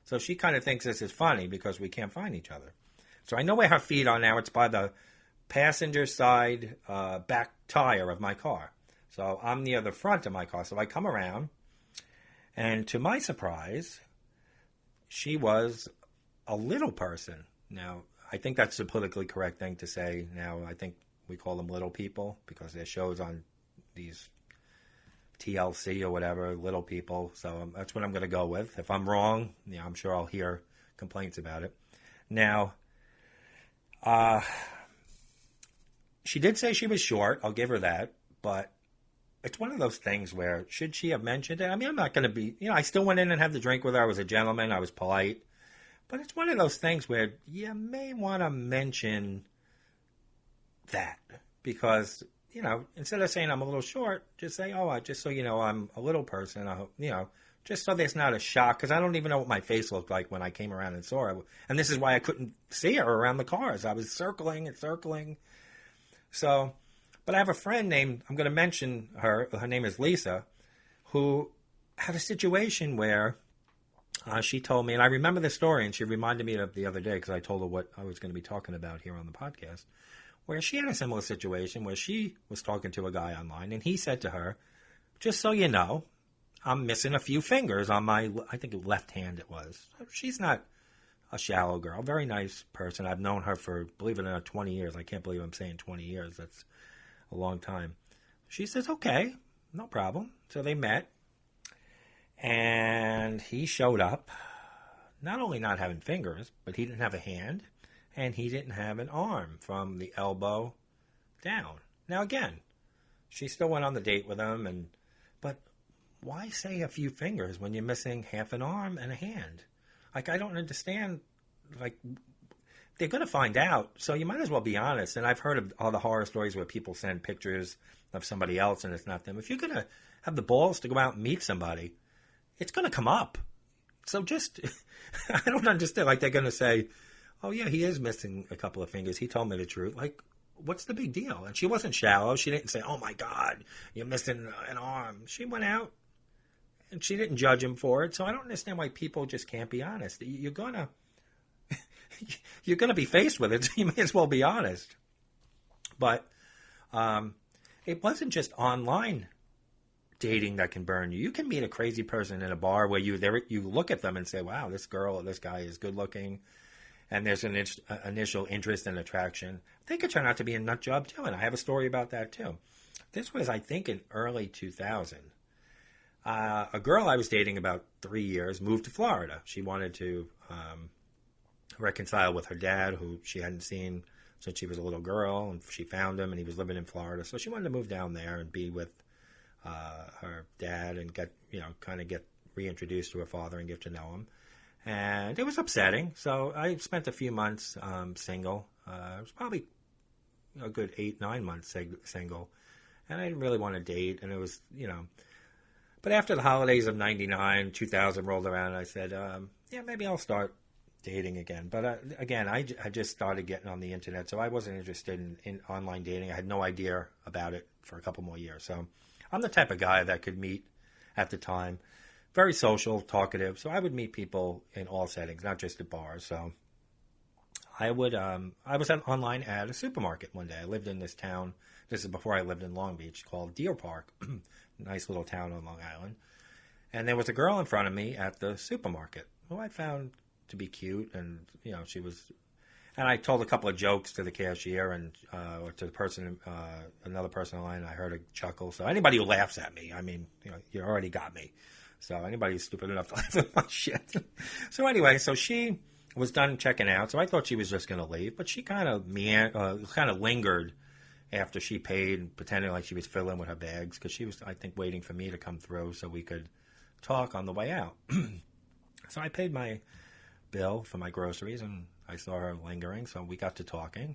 So she kind of thinks this is funny because we can't find each other. So I know where her feet are now. It's by the passenger side back tire of my car. So I'm near the front of my car. So I come around. And to my surprise, she was a little person. Now, I think that's the politically correct thing to say. Now, I think we call them little people because their shows on these TLC or whatever, little people. So that's what I'm going to go with. If I'm wrong, I'm sure I'll hear complaints about it. Now, she did say she was short. I'll give her that. But it's one of those things where, should she have mentioned it? I mean, I'm not going to be, I still went in and had the drink with her. I was a gentleman. I was polite. But it's one of those things where you may want to mention that because, instead of saying I'm a little short, just say, just so you know, I'm a little person. Just so there's not a shock because I don't even know what my face looked like when I came around and saw her. And this is why I couldn't see her around the cars. I was circling and circling. So, but I have a friend named, I'm going to mention her name is Lisa, who had a situation where she told me, and I remember the story, and she reminded me of the other day because I told her what I was going to be talking about here on the podcast, where she had a similar situation where she was talking to a guy online, and he said to her, just so you know, I'm missing a few fingers on my, I think left hand it was. She's not a shallow girl, very nice person. I've known her for, believe it or not, 20 years. I can't believe I'm saying 20 years. That's a long time. She says, okay, no problem. So they met. And he showed up, not only not having fingers, but he didn't have a hand, and he didn't have an arm from the elbow down. Now, again, she still went on the date with him, but why say a few fingers when you're missing half an arm and a hand? Like, I don't understand. Like, they're going to find out, so you might as well be honest. And I've heard of all the horror stories where people send pictures of somebody else and it's not them. If you're going to have the balls to go out and meet somebody, it's going to come up. So just, I don't understand. Like, they're going to say, oh, yeah, he is missing a couple of fingers. He told me the truth. Like, what's the big deal? And she wasn't shallow. She didn't say, oh, my God, you're missing an arm. She went out, and she didn't judge him for it. So I don't understand why people just can't be honest. You're going to be faced with it, so you may as well be honest. But it wasn't just online dating that can burn you. You can meet a crazy person in a bar where you look at them and say, wow, this girl or this guy is good looking, and there's an initial interest and attraction. They could turn out to be a nut job too, and I have a story about that too. This was, I think, in early 2000. A girl I was dating about 3 years moved to Florida. She wanted to reconcile with her dad, who she hadn't seen since she was a little girl, and she found him, and he was living in Florida. So she wanted to move down there and be with her dad and get reintroduced to her father and get to know him. And it was upsetting. So I spent a few months single. It was probably a good 8-9 months single. And I didn't really want to date. And it was, but after the holidays of 99, 2000 rolled around, I said, maybe I'll start dating again. But again, I just started getting on the internet. So I wasn't interested in online dating. I had no idea about it for a couple more years. So I'm the type of guy that could meet at the time. Very social, talkative. So I would meet people in all settings, not just at bars. So I was an online at a supermarket one day. I lived in this town. This is before I lived in Long Beach, called Deer Park, nice little town on Long Island. And there was a girl in front of me at the supermarket who I found to be cute, and she was. And I told a couple of jokes to the cashier and to the person, another person in line. I heard a chuckle. So anybody who laughs at me, I mean, you already got me. So anybody who's stupid enough to laugh at my shit. So anyway, so she was done checking out. So I thought she was just going to leave, but she kind of lingered after she paid, pretending like she was filling with her bags, because she was, I think, waiting for me to come through so we could talk on the way out. So I paid my bill for my groceries, and I saw her lingering, so we got to talking.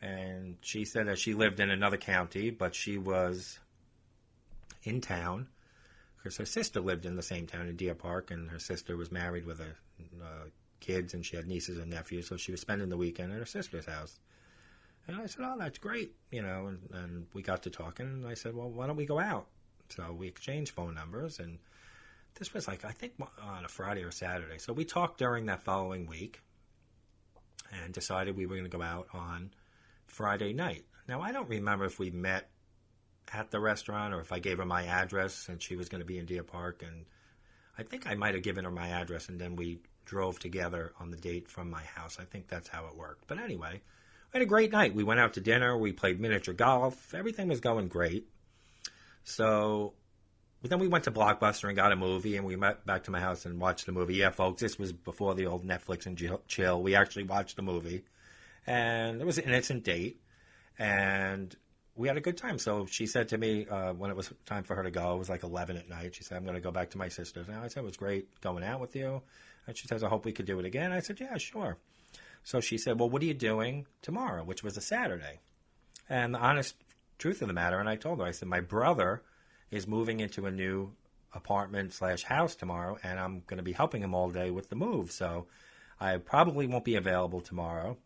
And she said that she lived in another county, but she was in town because her sister lived in the same town in Deer Park, and her sister was married with her kids, and she had nieces and nephews, so she was spending the weekend at her sister's house. And I said, oh, that's great, and we got to talking, and I said, well, why don't we go out? So we exchanged phone numbers, and this was like, I think, on a Friday or Saturday. So we talked during that following week and decided we were going to go out on Friday night. Now, I don't remember if we met at the restaurant or if I gave her my address and she was going to be in Deer Park. And I think I might have given her my address, and then we drove together on the date from my house. I think that's how it worked. But anyway, we had a great night. We went out to dinner. We played miniature golf. Everything was going great. So then we went to Blockbuster and got a movie, and we went back to my house and watched the movie. Yeah, folks, this was before the old Netflix and chill. We actually watched the movie, and it was an innocent date, and we had a good time. So she said to me when it was time for her to go, it was like 11 at night. She said, I'm going to go back to my sister's now. I said, it was great going out with you. And she says, I hope we could do it again. I said, yeah, sure. So she said, well, what are you doing tomorrow, which was a Saturday? And the honest truth of the matter, and I told her, I said, my brother is moving into a new apartment/house tomorrow, and I'm going to be helping him all day with the move. So I probably won't be available tomorrow,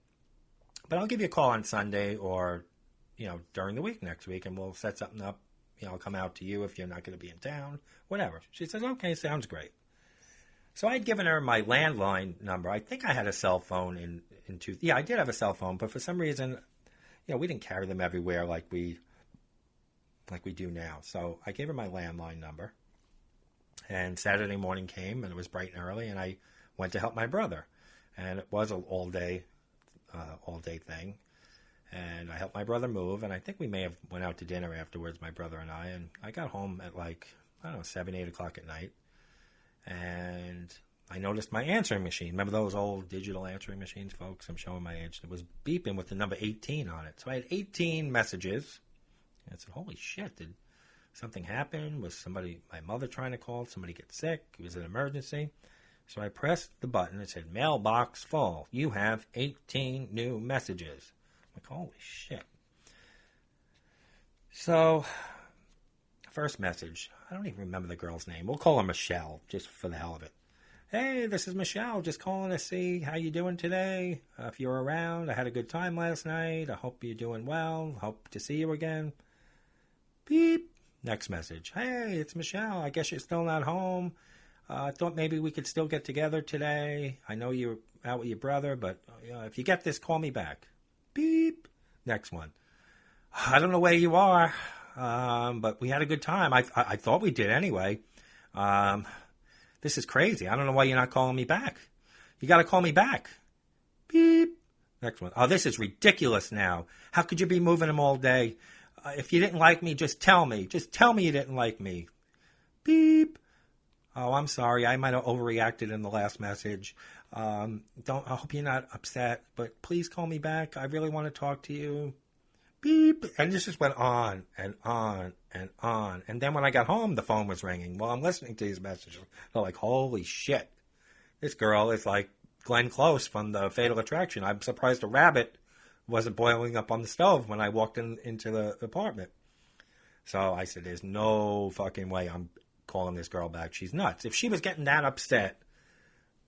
but I'll give you a call on Sunday or, during the week next week, and we'll set something up. I'll come out to you if you're not going to be in town, whatever. She says, okay, sounds great. So I'd given her my landline number. I think I had a cell phone I did have a cell phone, but for some reason, we didn't carry them everywhere like we do now. So I gave her my landline number, and Saturday morning came, and it was bright and early, and I went to help my brother, and it was an all day thing, and I helped my brother move, and I think we may have went out to dinner afterwards, my brother and I got home at 7, 8 o'clock at night, and I noticed my answering machine. Remember those old digital answering machines, folks? I'm showing my age. It was beeping with the number 18 on it. So I had 18 messages. I said, holy shit, did something happen? Was my mother trying to call? Somebody get sick? Was it an emergency? So I pressed the button. It said, mailbox full. You have 18 new messages. I'm like, holy shit. So, first message. I don't even remember the girl's name. We'll call her Michelle, just for the hell of it. Hey, this is Michelle. Just calling to see how you doing today. If you're around, I had a good time last night. I hope you're doing well. Hope to see you again. Beep. Next message. Hey, it's Michelle. I guess you're still not home. I thought maybe we could still get together today. I know you're out with your brother, but if you get this, call me back. Beep. Next one. I don't know where you are, but we had a good time. I thought we did anyway. This is crazy. I don't know why you're not calling me back. You got to call me back. Beep. Next one. Oh, this is ridiculous now. How could you be moving him all day? If you didn't like me, just tell me. Just tell me you didn't like me. Beep. Oh, I'm sorry. I might have overreacted in the last message. I hope you're not upset, but please call me back. I really want to talk to you. Beep. And this just went on and on and on. And then when I got home, the phone was ringing. Well, I'm listening to these messages. I'm like, holy shit. This girl is like Glenn Close from the Fatal Attraction. I'm surprised a rabbit wasn't boiling up on the stove when I walked into the apartment. So I said, there's no fucking way I'm calling this girl back. She's nuts. If she was getting that upset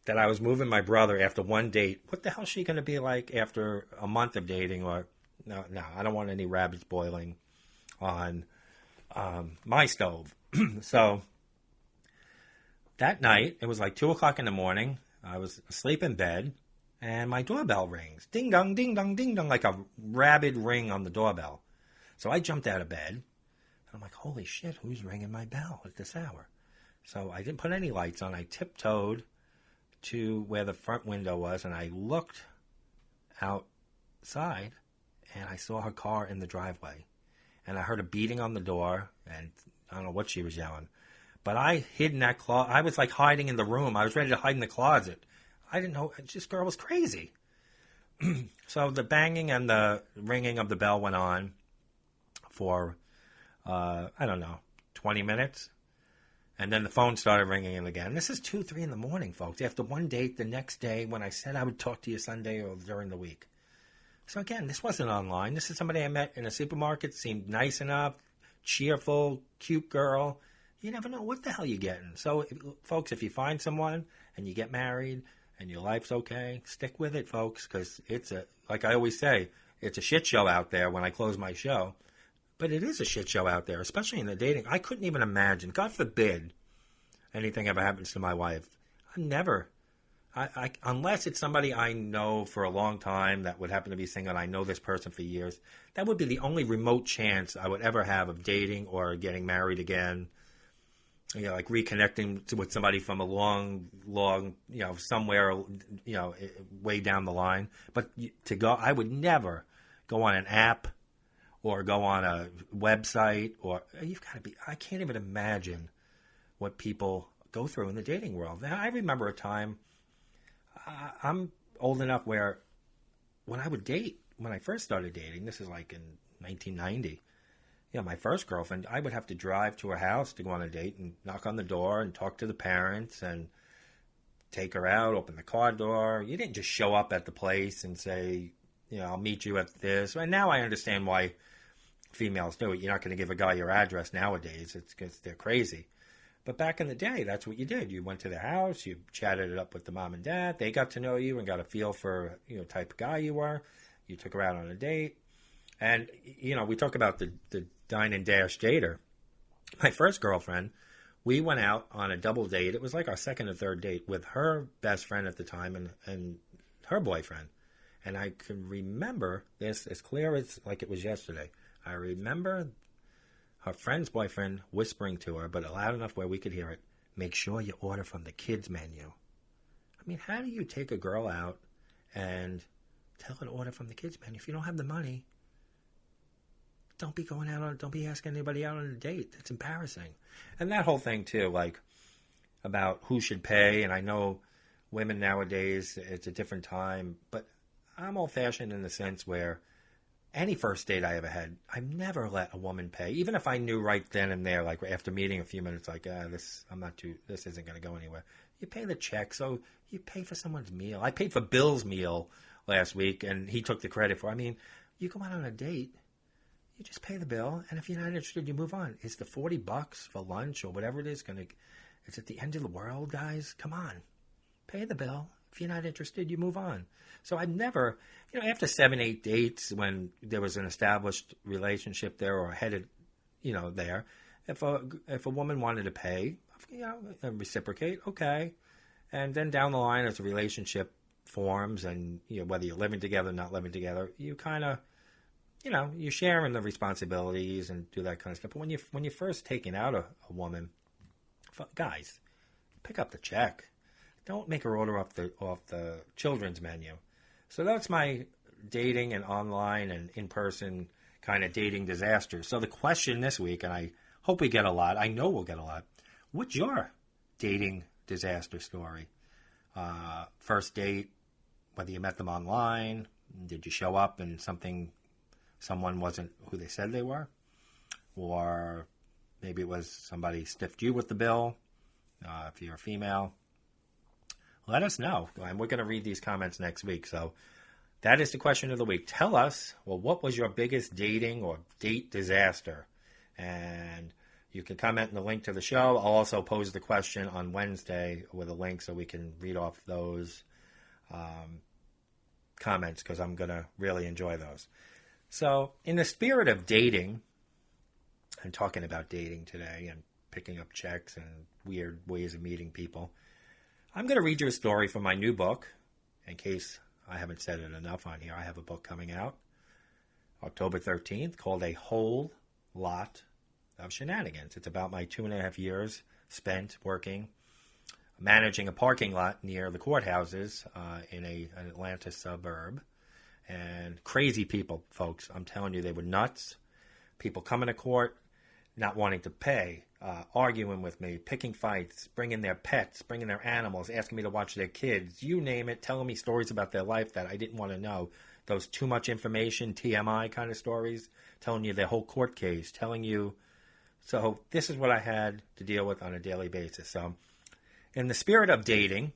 that I was moving my brother after one date, what the hell is she going to be like after a month of dating? Or no, I don't want any rabbits boiling on my stove. So that night, it was like 2 o'clock in the morning. I was asleep in bed, and my doorbell rings. Ding dong, ding dong, ding dong, like a rabid ring on the doorbell. So I jumped out of bed, and I'm like, holy shit, who's ringing my bell at this hour? So I didn't put any lights on. I tiptoed to where the front window was, and I looked outside, and I saw her car in the driveway. And I heard a beating on the door, and I don't know what she was yelling. But I hid in that closet. I was like hiding in the room. I was ready to hide in the closet. I didn't know. This girl was crazy. So the banging and the ringing of the bell went on for, I don't know, 20 minutes. And then the phone started ringing again. This is 2, 3 in the morning, folks. After one date, the next day when I said I would talk to you Sunday or during the week. So again, this wasn't online. This is somebody I met in a supermarket, seemed nice enough, cheerful, cute girl. You never know what the hell you're getting. So, folks, if you find someone and you get married and your life's okay, stick with it, folks, because it's like I always say, it's a shit show out there when I close my show. But it is a shit show out there, especially in the dating. I couldn't even imagine, God forbid, anything ever happens to my wife. Unless it's somebody I know for a long time that would happen to be single and I know this person for years, that would be the only remote chance I would ever have of dating or getting married again. You know, like reconnecting with somebody from a long, somewhere, way down the line. But I would never go on an app or go on a website I can't even imagine what people go through in the dating world. Now, I remember a time, I'm old enough where when I would date, when I first started dating, this is like in 1990, my first girlfriend, I would have to drive to her house to go on a date and knock on the door and talk to the parents and take her out, open the car door. You didn't just show up at the place and say, I'll meet you at this. And now I understand why females do it. You're not going to give a guy your address nowadays. It's because they're crazy. But back in the day, that's what you did. You went to their house, you chatted it up with the mom and dad. They got to know you and got a feel for, type of guy you were. You took her out on a date. And, we talk about the Dine and Dash Dater. My first girlfriend, we went out on a double date. It was like our second or third date with her best friend at the time and her boyfriend. And I can remember this as clear as like it was yesterday. I remember her friend's boyfriend whispering to her, but loud enough where we could hear it, make sure you order from the kids menu. I mean, how do you take a girl out and tell her to order from the kids menu? If you don't have the money, don't be asking anybody out on a date. That's embarrassing. And that whole thing too, like about who should pay. And I know women nowadays, it's a different time, but I'm old fashioned in the sense where any first date I ever had, I never let a woman pay. Even if I knew right then and there, like after meeting a few minutes, like, this isn't going to go anywhere. You pay the check, so you pay for someone's meal. I paid for Bill's meal last week, and he took the credit for it. I mean, you go out on a date, you just pay the bill, and if you're not interested, you move on. Is the $40 for lunch or whatever it is is it the end of the world, guys? Come on. Pay the bill. If you're not interested, you move on. So I'd never, after 7, 8 dates, when there was an established relationship there or headed, there, if a woman wanted to pay, and reciprocate, okay. And then down the line, as a relationship forms and, whether you're living together, not living together, you kind of, you share in the responsibilities and do that kind of stuff. But when you're first taking out a woman, guys, pick up the check. Don't make her order off the children's menu. So that's my dating and online and in-person kind of dating disaster. So the question this week, and I hope we get a lot, I know we'll get a lot, what's your dating disaster story? First date, whether you met them online, did you show up and someone wasn't who they said they were? Or maybe it was somebody stiffed you with the bill, if you're a female. Let us know. And we're going to read these comments next week. So that is the question of the week. Tell us, what was your biggest dating or date disaster? And you can comment in the link to the show. I'll also pose the question on Wednesday with a link so we can read off those comments because I'm going to really enjoy those. So in the spirit of dating and talking about dating today and picking up checks and weird ways of meeting people, I'm going to read you a story from my new book, in case I haven't said it enough on here. I have a book coming out October 13th called A Whole Lot of Shenanigans. It's about my 2.5 years spent working, managing a parking lot near the courthouses in an Atlanta suburb. And crazy people, folks. I'm telling you, they were nuts. People coming to court, not wanting to pay, arguing with me, picking fights, bringing their pets, bringing their animals, asking me to watch their kids, you name it, telling me stories about their life that I didn't want to know. Those too much information, TMI kind of stories, telling you their whole court case, telling you. So this is what I had to deal with on a daily basis. So in the spirit of dating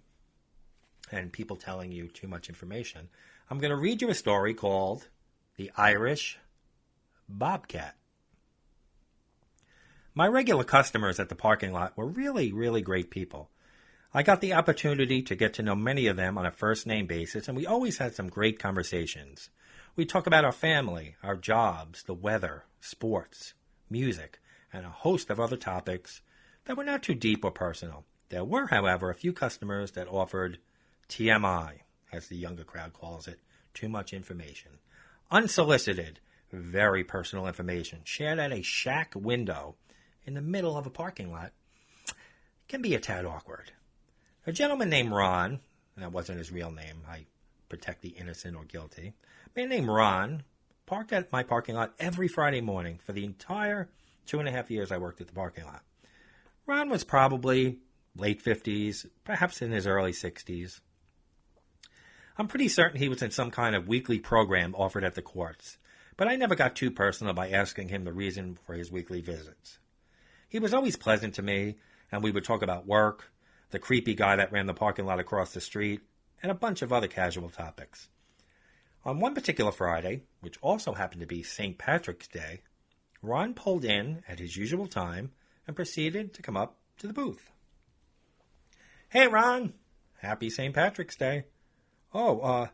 and people telling you too much information, I'm going to read you a story called The Irish Bobcat. My regular customers at the parking lot were really, really great people. I got the opportunity to get to know many of them on a first-name basis, and we always had some great conversations. We talk about our family, our jobs, the weather, sports, music, and a host of other topics that were not too deep or personal. There were, however, a few customers that offered TMI, as the younger crowd calls it, too much information. Unsolicited, very personal information shared at a shack window in the middle of a parking lot can be a tad awkward. A gentleman named Ron, and that wasn't his real name, I protect the innocent or guilty, a man named Ron parked at my parking lot every Friday morning for the entire 2.5 years I worked at the parking lot. Ron was probably late 50s, perhaps in his early 60s. I'm pretty certain he was in some kind of weekly program offered at the courts, but I never got too personal by asking him the reason for his weekly visits. He was always pleasant to me, and we would talk about work, the creepy guy that ran the parking lot across the street, and a bunch of other casual topics. On one particular Friday, which also happened to be St. Patrick's Day, Ron pulled in at his usual time and proceeded to come up to the booth. "Hey, Ron, happy St. Patrick's Day." "Oh,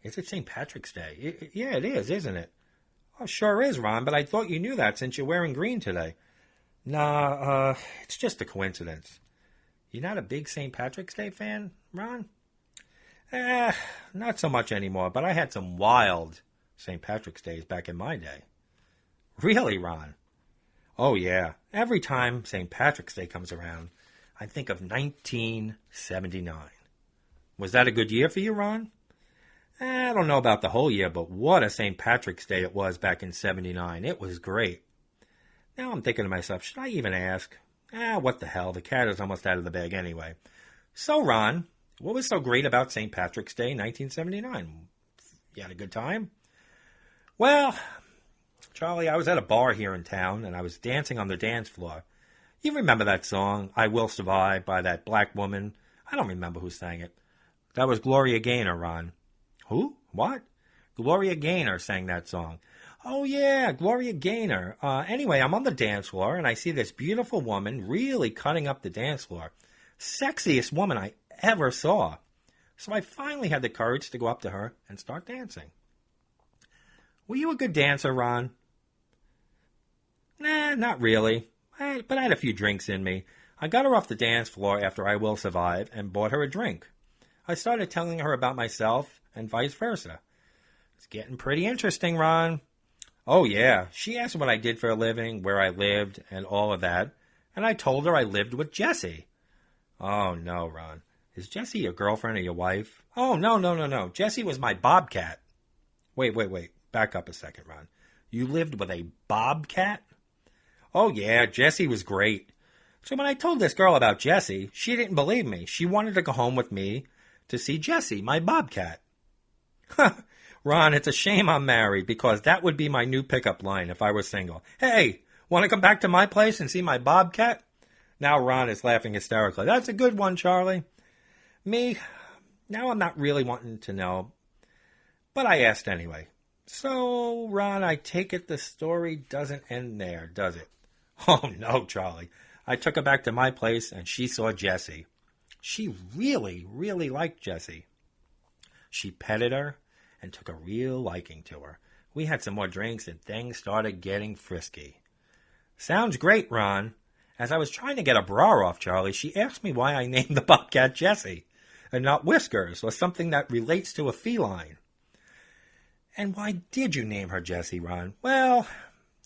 is it St. Patrick's Day?" Yeah, it is, isn't it?" "Oh, sure is, Ron, but I thought you knew that since you're wearing green today." "Nah, it's just a coincidence." "You're not a big St. Patrick's Day fan, Ron?" Not so much anymore, but I had some wild St. Patrick's Days back in my day." "Really, Ron?" "Oh, yeah. Every time St. Patrick's Day comes around, I think of 1979. Was that a good year for you, Ron?" "I don't know about the whole year, but what a St. Patrick's Day it was back in 79. It was great." Now I'm thinking to myself, should I even ask? What the hell, the cat is almost out of the bag anyway. "So, Ron, what was so great about St. Patrick's Day 1979? You had a good time?" "Well, Charlie, I was at a bar here in town, and I was dancing on the dance floor. You remember that song, I Will Survive, by that black woman? I don't remember who sang it. That was Gloria Gaynor, Ron." "Who? What?" "Gloria Gaynor sang that song." "Oh, yeah, Gloria Gaynor. Anyway, I'm on the dance floor, and I see this beautiful woman really cutting up the dance floor. Sexiest woman I ever saw. So I finally had the courage to go up to her and start dancing." "Were you a good dancer, Ron?" "Nah, not really. But I had a few drinks in me. I got her off the dance floor after I Will Survive and bought her a drink. I started telling her about myself and vice versa. It's getting pretty interesting, Ron." "Oh, yeah. She asked what I did for a living, where I lived, and all of that. And I told her I lived with Jessie." "Oh, no, Ron. Is Jessie your girlfriend or your wife?" "Oh, no. Jessie was my bobcat." Wait. Back up a second, Ron. You lived with a bobcat?" "Oh, yeah. Jessie was great. So when I told this girl about Jessie, she didn't believe me. She wanted to go home with me to see Jessie, my bobcat." "Ron, it's a shame I'm married, because that would be my new pickup line if I were single. Hey, want to come back to my place and see my bobcat?" Now Ron is laughing hysterically. "That's a good one, Charlie." Me, now I'm not really wanting to know, but I asked anyway. "So, Ron, I take it the story doesn't end there, does it?" "Oh, no, Charlie. I took her back to my place, and she saw Jessie. She really, really liked Jessie. She petted her and took a real liking to her. We had some more drinks, and things started getting frisky." "Sounds great, Ron. As I was trying to get a bra off Charlie, she asked me why I named the bobcat Jessie. and not whiskers, or something that relates to a feline. And why did you name her Jessie, Ron? Well,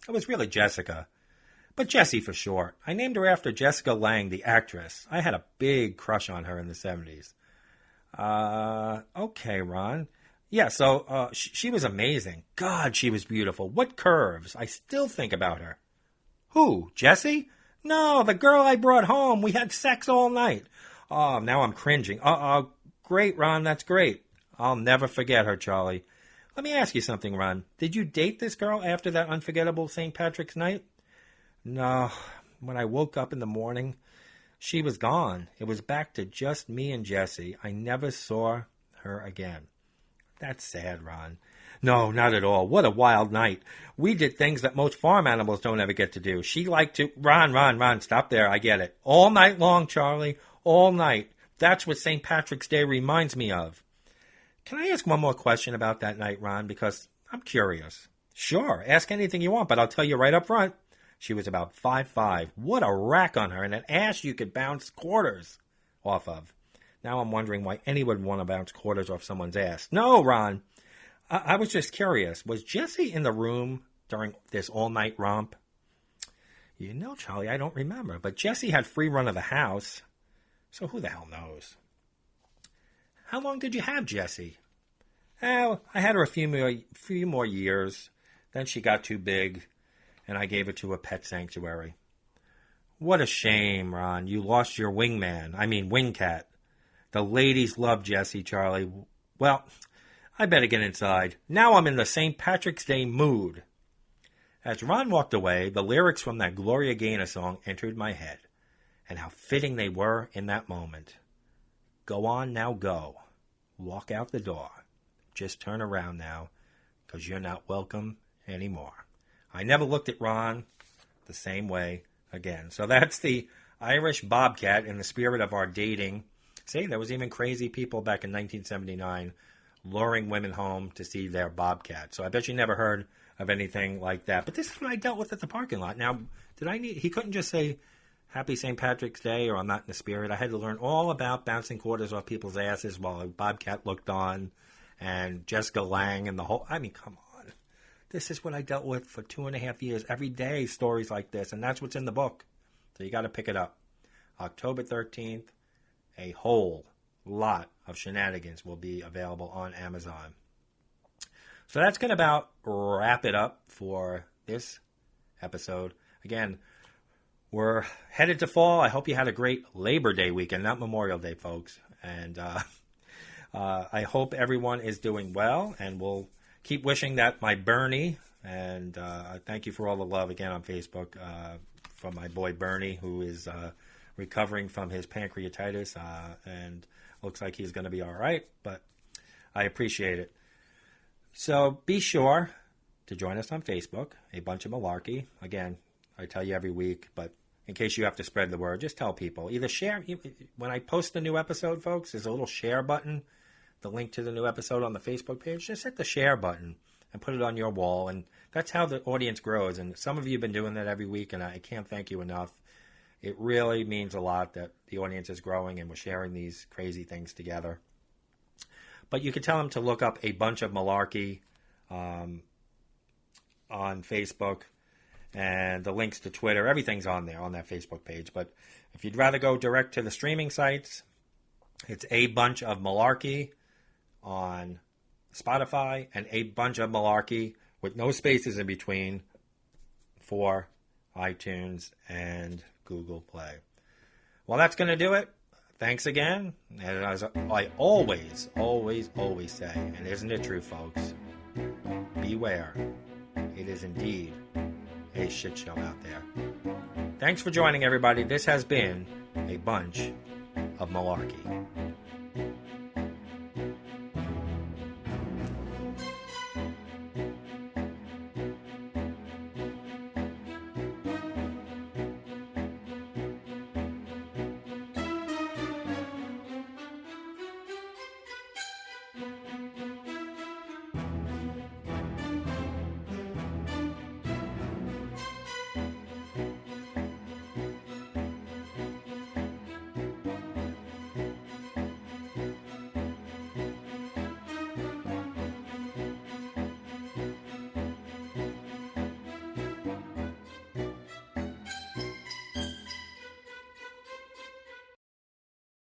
it was really Jessica. But Jessie for short. I named her after Jessica Lange, the actress. I had a big crush on her in the 70s. Okay, Ron. Yeah, so she was amazing. God, she was beautiful. What curves. I still think about her. Who? Jessie? No, the girl I brought home. We had sex all night. Oh, now I'm cringing. Great, Ron. That's great. I'll never forget her, Charlie. Let me ask you something, Ron. Did you date this girl after that unforgettable St. Patrick's night? No. When I woke up in the morning, she was gone. It was back to just me and Jessie. I never saw her again. That's sad, Ron. No, not at all. What a wild night. We did things that most farm animals don't ever get to do. She liked to... Ron, stop there. I get it. All night long, Charlie. All night. That's what St. Patrick's Day reminds me of. Can I ask one more question about that night, Ron? Because I'm curious. Sure, ask anything you want, but I'll tell you right up front. She was about 5'5". What a rack on her, and an ass you could bounce quarters off of. Now I'm wondering why anyone would want to bounce quarters off someone's ass. No, Ron. I was just curious. Was Jessie in the room during this all-night romp? You know, Charlie, I don't remember. But Jessie had free run of the house, so who the hell knows? How long did you have Jessie? Oh, I had her a few more years. Then she got too big, and I gave her to a pet sanctuary. What a shame, Ron. You lost your wingcat. The ladies love Jessie, Charlie. Well, I better get inside. Now I'm in the St. Patrick's Day mood. As Ron walked away, the lyrics from that Gloria Gaynor song entered my head, and how fitting they were in that moment. Go on now, go. Walk out the door. Just turn around now, 'cause you're not welcome anymore. I never looked at Ron the same way again. So that's the Irish Bobcat in the spirit of our dating. See, there was even crazy people back in 1979 luring women home to see their bobcat. So I bet you never heard of anything like that. But this is what I dealt with at the parking lot. Now, he couldn't just say, Happy St. Patrick's Day, or I'm not in the spirit. I had to learn all about bouncing quarters off people's asses while a bobcat looked on, and Jessica Lange and the whole... I mean, come on. This is what I dealt with for 2.5 years. Every day, stories like this, and that's what's in the book. So you got to pick it up. October 13th, A Whole Lot of Shenanigans will be available on Amazon. So that's going to about wrap it up for this episode. Again, we're headed to fall. I hope you had a great Labor Day weekend, not Memorial Day, folks. And I hope everyone is doing well, and we'll keep wishing that my Bernie, and thank you for all the love again on Facebook from my boy Bernie, who is recovering from his pancreatitis, and looks like he's going to be all right, but I appreciate it. So be sure to join us on Facebook, A Bunch of Malarkey. Again, I tell you every week, but in case you have to spread the word, just tell people. Either share. When I post the new episode, folks, there's a little share button, the link to the new episode on the Facebook page. Just hit the share button and put it on your wall, and that's how the audience grows. And some of you have been doing that every week, and I can't thank you enough. It really means a lot that the audience is growing and we're sharing these crazy things together. But you can tell them to look up A Bunch of Malarkey on Facebook, and the links to Twitter. Everything's on there, on that Facebook page. But if you'd rather go direct to the streaming sites, it's A Bunch of Malarkey on Spotify and A Bunch of Malarkey with no spaces in between for iTunes and Google Play. Well, that's going to do it. Thanks again. And as I always say, and isn't it true, folks? Beware. It is indeed a shit show out there. Thanks for joining, everybody. This has been A Bunch of Malarkey.